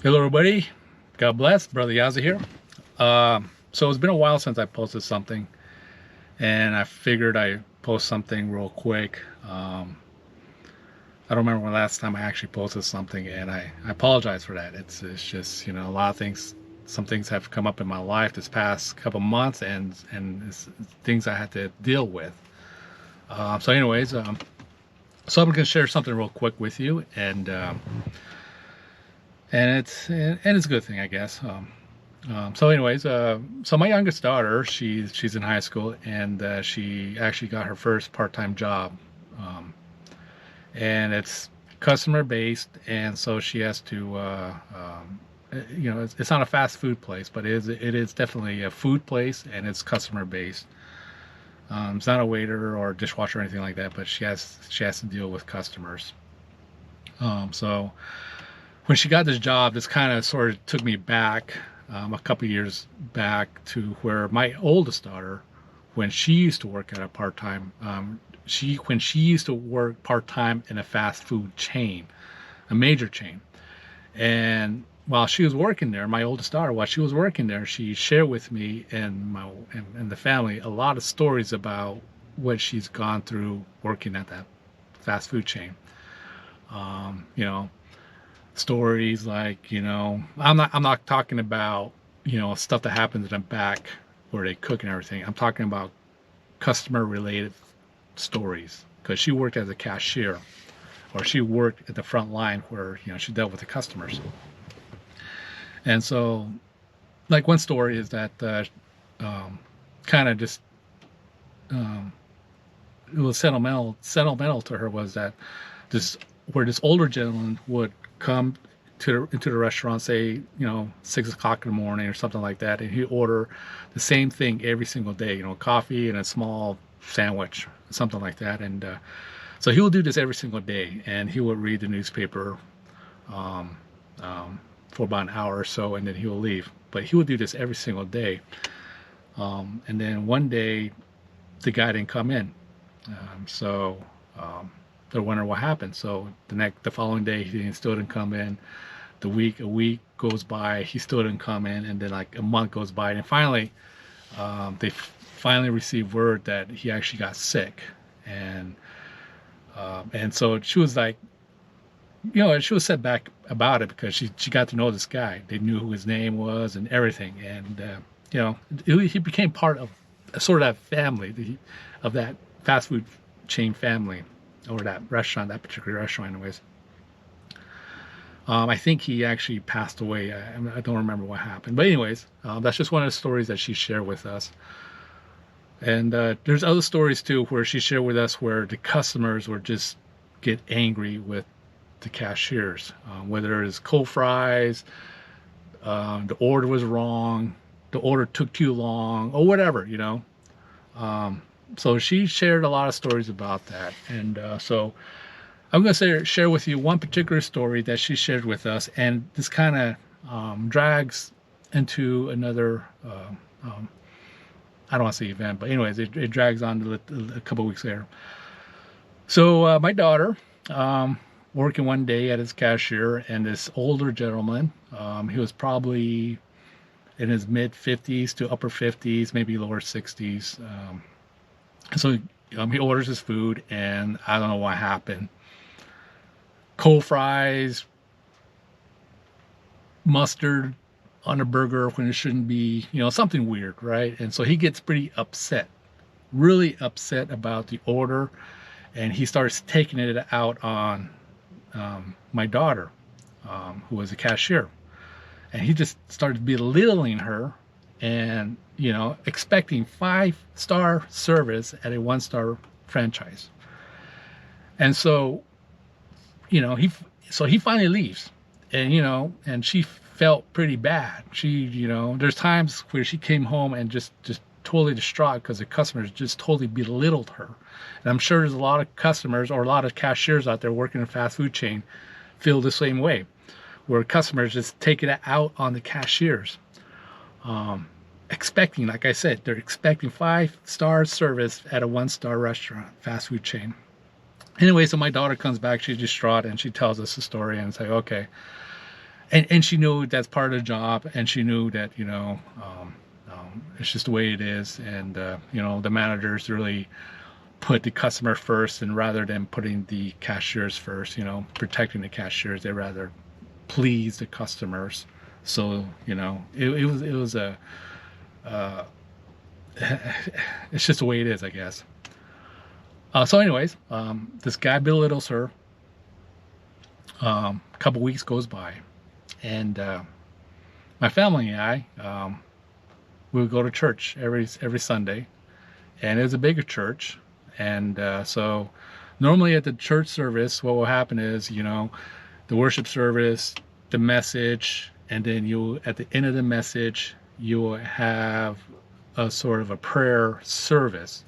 Hello, everybody. God bless. Brother Yaza here. So it's been a while since I posted something, and I figured I'd post something real quick. I don't remember when last time I actually posted something, and I apologize for that. It's just a lot of things. Some things have come up in my life this past couple months, and it's things I had to deal with. So I'm gonna share something real quick with you, and it's a good thing, I guess. So my youngest daughter, she's in high school, and she actually got her first part-time job, um, and it's customer based, and so she has to, it's not a fast food place, but it is definitely a food place, and it's customer based. It's not a waiter or dishwasher or anything like that, but she has to deal with customers. So when she got this job, this kind of sort of took me back a couple years back to where my oldest daughter, when she used to work at a part time, when she used to work part time in a fast food chain, a major chain, and while she was working there, my oldest daughter, while she was working there, she shared with me and the family a lot of stories about what she's gone through working at that fast food chain. Um, you know, Stories like, I'm not talking about, stuff that happens in the back where they cook and everything. I'm talking about customer related stories, because she worked as a cashier, or she worked at the front line where, she dealt with the customers. And so, like, one story is that kind of just um, it was sentimental to her, was that this where this older gentleman would come into the restaurant, say, 6 o'clock in the morning or something like that, and he'd order the same thing every single day, coffee and a small sandwich, something like that. And so he would do this every single day, and he would read the newspaper um, for about an hour or so, and then he will leave. But he would do this every single day. And then one day, the guy didn't come in. So they're wondering what happened. So the following day, he still didn't come in. A week goes by, he still didn't come in, and then like a month goes by, and finally, they finally received word that he actually got sick, and so she was like, she was set back about it, because she got to know this guy. They knew who his name was and everything, and he became part of sort of that family, of that fast food chain family, or that particular restaurant, anyways. I think he actually passed away. I don't remember what happened, but anyways, that's just one of the stories that she shared with us. And there's other stories too, where she shared with us where the customers would just get angry with the cashiers, whether it's cold fries, the order was wrong, the order took too long, or whatever. So she shared a lot of stories about that, and so I'm going to share with you one particular story that she shared with us, and this kind of drags into another. Um, I don't want to say event, but anyways, it drags on to a couple weeks later. So my daughter, working one day at his cashier, and this older gentleman, he was probably in his mid 50s to upper 50s, maybe lower 60s. So he orders his food, and I don't know what happened. Cold fries, mustard on a burger when it shouldn't be, something weird, right? And so he gets pretty upset, really upset about the order, and he starts taking it out on my daughter, who was a cashier. And he just started belittling her, and, expecting 5-star service at a 1-star franchise. And so, he finally leaves, and she felt pretty bad. There's times where she came home and just totally distraught, because the customers just totally belittled her. And I'm sure there's a lot of customers or a lot of cashiers out there working in a fast food chain feel the same way, where customers just take it out on the cashiers, expecting, like I said, they're expecting 5-star service at a 1-star restaurant, fast food chain. Anyway, so my daughter comes back, she's distraught, and she tells us the story, and it's like, okay. and she knew that's part of the job, and she knew that it's just the way it is, and the managers really put the customer first, and rather than putting the cashiers first, protecting the cashiers, they rather please the customers. So it was a it's just the way it is, I guess. So anyways, this guy belittles her. A couple weeks goes by, and my family and I, we would go to church every Sunday, and it was a bigger church. And so normally at the church service, what will happen is, the worship service, the message, and then at the end of the message, you will have a sort of a prayer service.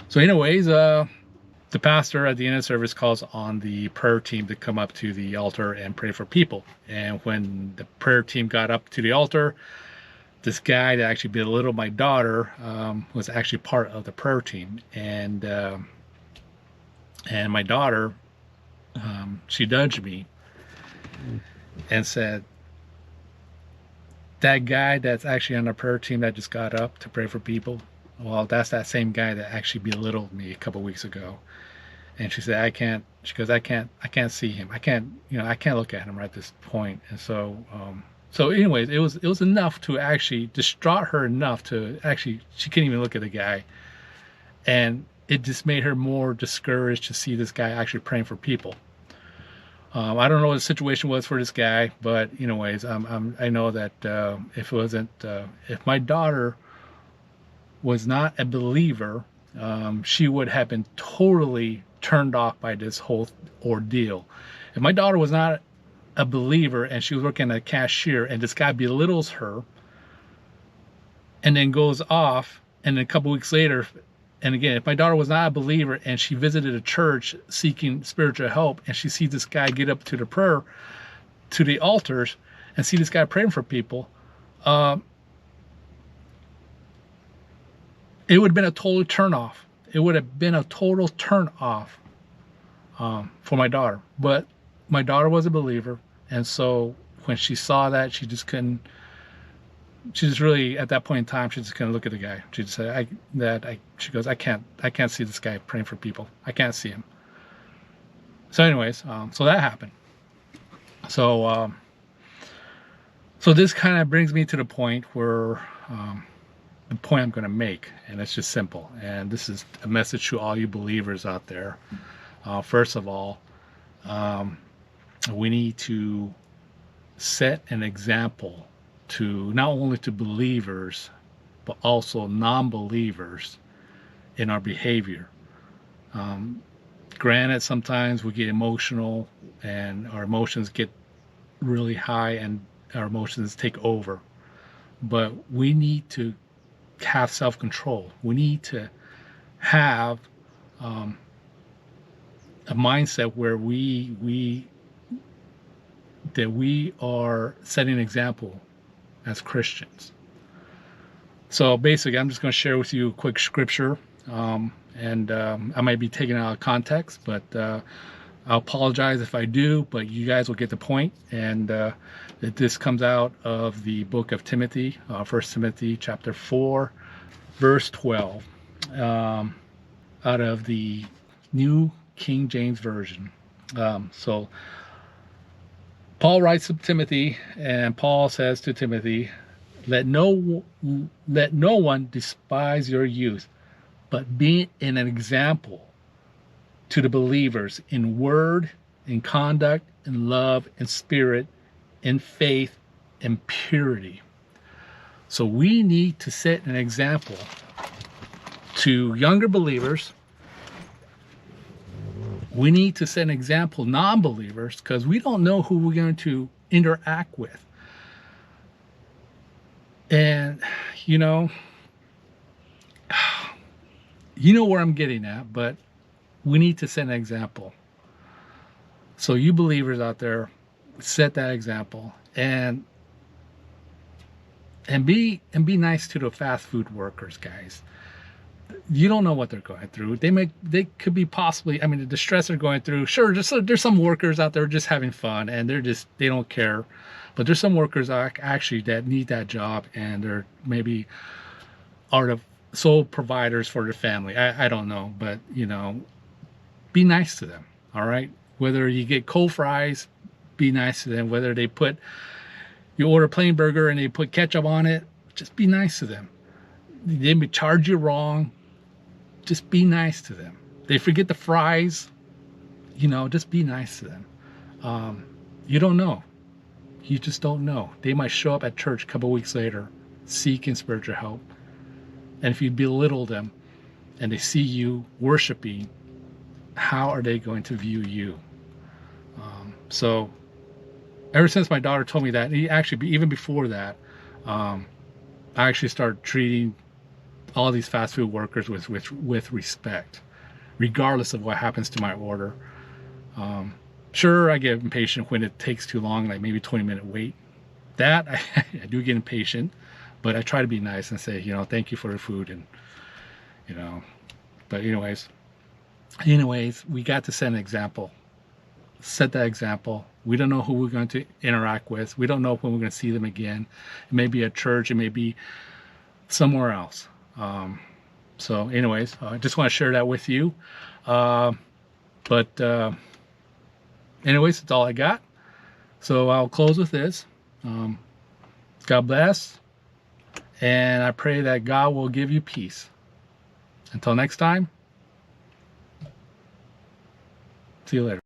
So anyways, the pastor at the end of the service calls on the prayer team to come up to the altar and pray for people. And when the prayer team got up to the altar, this guy that actually belittled my daughter was actually part of the prayer team. And my daughter, she nudged me and said, that guy that's actually on the prayer team that just got up to pray for people, well, that's that same guy that actually belittled me a couple weeks ago. And she said, I can't see him. I can't look at him right at this point. And so anyways, it was enough to actually distraught her enough to actually, she couldn't even look at the guy. And it just made her more discouraged to see this guy actually praying for people. I don't know what the situation was for this guy, but anyways, I know that if my daughter was not a believer, she would have been totally turned off by this whole ordeal. If my daughter was not a believer and she was working at a cashier and this guy belittles her and then goes off, and then a couple weeks later, and again, if my daughter was not a believer and she visited a church seeking spiritual help and she sees this guy get up to the altars and see this guy praying for people, it would have been a total turn off. It would have been a total turn off for my daughter. But my daughter was a believer, and so when she saw that, she just really, at that point in time, she just couldn't look at the guy. She just said, she goes, I can't see this guy praying for people. I can't see him. So anyways, so that happened. So this kind of brings me to the point where, the point I'm going to make, and it's just simple. And this is a message to all you believers out there. First of all, we need to set an example to not only to believers, but also non-believers in our behavior. Granted, sometimes we get emotional and our emotions get really high and our emotions take over. But we need to have self-control. We need to have a mindset where we are setting an example as Christians. So basically, I'm just going to share with you a quick scripture, and I might be taken out of context, but I'll apologize if I do, but you guys will get the point. And this comes out of the book of Timothy, 1 Timothy chapter 4, verse 12, out of the New King James Version. So Paul writes to Timothy, and Paul says to Timothy, let no one despise your youth, but be an example to the believers in word, in conduct, in love, in spirit, in faith, in purity. So we need to set an example to younger believers. We need to set an example to non-believers, because we don't know who we're going to interact with. And you know where I'm getting at, but we need to set an example. So you believers out there, set that example, and be nice to the fast food workers, guys. You don't know what they're going through. They could be possibly, I mean, the stress they're going through. Sure, there's some workers out there just having fun and they don't care. But there's some workers actually that need that job, and they're maybe are the sole providers for their family. I don't know, but be nice to them. All right. Whether you get cold fries, be nice to them. Whether you order plain burger and they put ketchup on it, just be nice to them. They may charge you wrong. Just be nice to them. They forget the fries, just be nice to them. You don't know. You just don't know. They might show up at church a couple weeks later, seeking spiritual help. And if you belittle them and they see you worshiping, how are they going to view you? So ever since my daughter told me that, even before that, I actually started treating all these fast food workers with respect, regardless of what happens to my order. Sure, I get impatient when it takes too long, like maybe 20-minute wait. That I do get impatient, but I try to be nice and say, thank you for the food, and But anyways, we got to set an example. Set that example. We don't know who we're going to interact with. We don't know when we're going to see them again. It may be at church. It may be somewhere else. So anyways, I just want to share that with you. Anyways, that's all I got. So I'll close with this. God bless. And I pray that God will give you peace. Until next time, see you later.